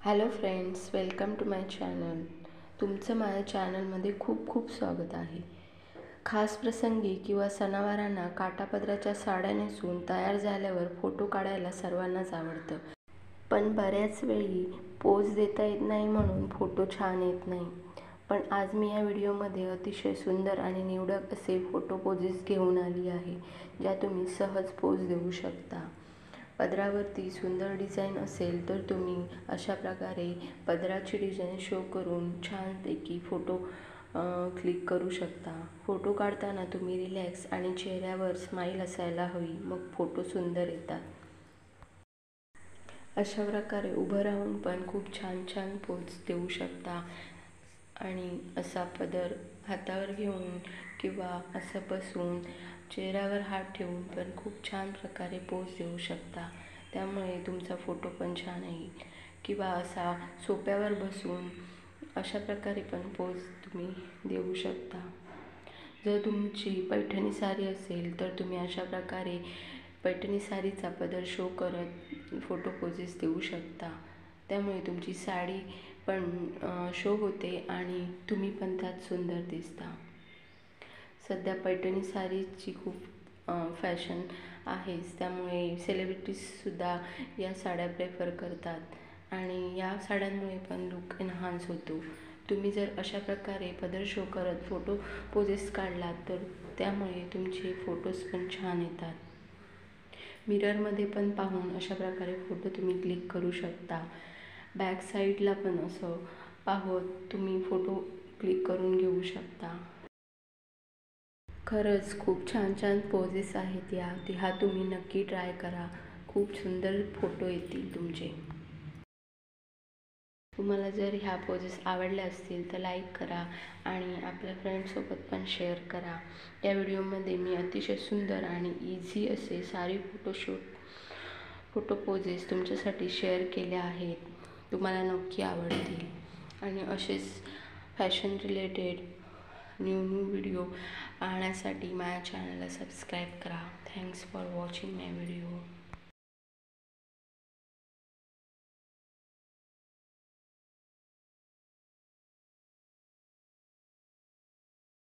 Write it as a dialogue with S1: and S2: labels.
S1: Hello friends, welcome to my channel. तुमचं माझ्या चॅनलमध्ये खूप खूप स्वागत आहे. खास प्रसंगी किंवा सणावारांना काठापदराच्या साड्या नेसून तयार झाल्यावर फोटो काढायला सर्वांनाच आवडतं. पण बऱ्याच वेळी पोज देता येत नाही म्हणून फोटो छान येत नाही. पण आज मी या व्हिडिओमध्ये अतिशय सुंदर आणि निवडक असे फोटो पोजेस घेऊन आली आहे, ज्या तुम्ही सहज पोज देऊ शकता. पदरावरती सुंदर डिझाईन असेल तर तुम्ही अशा प्रकारे पदराची डिझाईन शो करून छानपैकी फोटो क्लिक करू शकता. फोटो काढताना तुम्ही रिलॅक्स आणि चेहऱ्यावर स्माईल असायला हवी, मग फोटो सुंदर येतात. अशा प्रकारे उभं राहून पण खूप छान छान पोज देऊ शकता आणि असा पदर हातावर घेऊन किंवा असं बसून चेहऱ्यावर हात ठेवून पण खूप छान प्रकारे पोज देऊ शकता. त्यामुळे तुमचा फोटो पण छान येईल. किंवा असा सोफ्यावर बसून अशा प्रकारे पण पोज तुम्ही देऊ शकता. जर तुमची पैठणी साडी असेल तर तुम्ही अशा प्रकारे पैठणी साडीचा पदर शो करत फोटो पोजेस देऊ शकता. त्यामुळे तुमची साडी पण शो होते आणि तुम्ही पण त्यात सुंदर दिसता. सध्या पैठणी साडीची खूप फॅशन आहेच, त्यामुळे सेलिब्रिटीजसुद्धा या साड्या प्रेफर करतात आणि या साड्यांमुळे पण लुक एन्हान्स होतो. तुम्ही जर अशा प्रकारे पदर शो करत फोटो पोजेस काढलात तर त्यामुळे तुमचे फोटोज पण छान येतात. मिररमध्ये पण पाहून अशा प्रकारे फोटो तुम्ही क्लिक करू शकता. बॅक साईडला पण असं पाहत तुम्ही फोटो क्लिक करून घेऊ शकता. खरंच खूप छान छान पोजेस आहेत ह्या तुम्ही नक्की ट्राय करा. खूप सुंदर फोटो येतील तुमचे. तुम्हाला जर ह्या पोजेस आवडल्या असतील तर लाईक करा आणि आपल्या फ्रेंड्ससोबत पण शेअर करा. या व्हिडिओमध्ये मी अतिशय सुंदर आणि इझी असे सारी फोटो पोजेस तुमच्यासाठी शेअर केले आहेत. तुम्हाला नक्की आवडतील आणि असेच फॅशन रिलेटेड न्यू व्हिडिओ पाहण्यासाठी माझ्या चॅनलला सबस्क्राईब करा. Thanks for watching my video.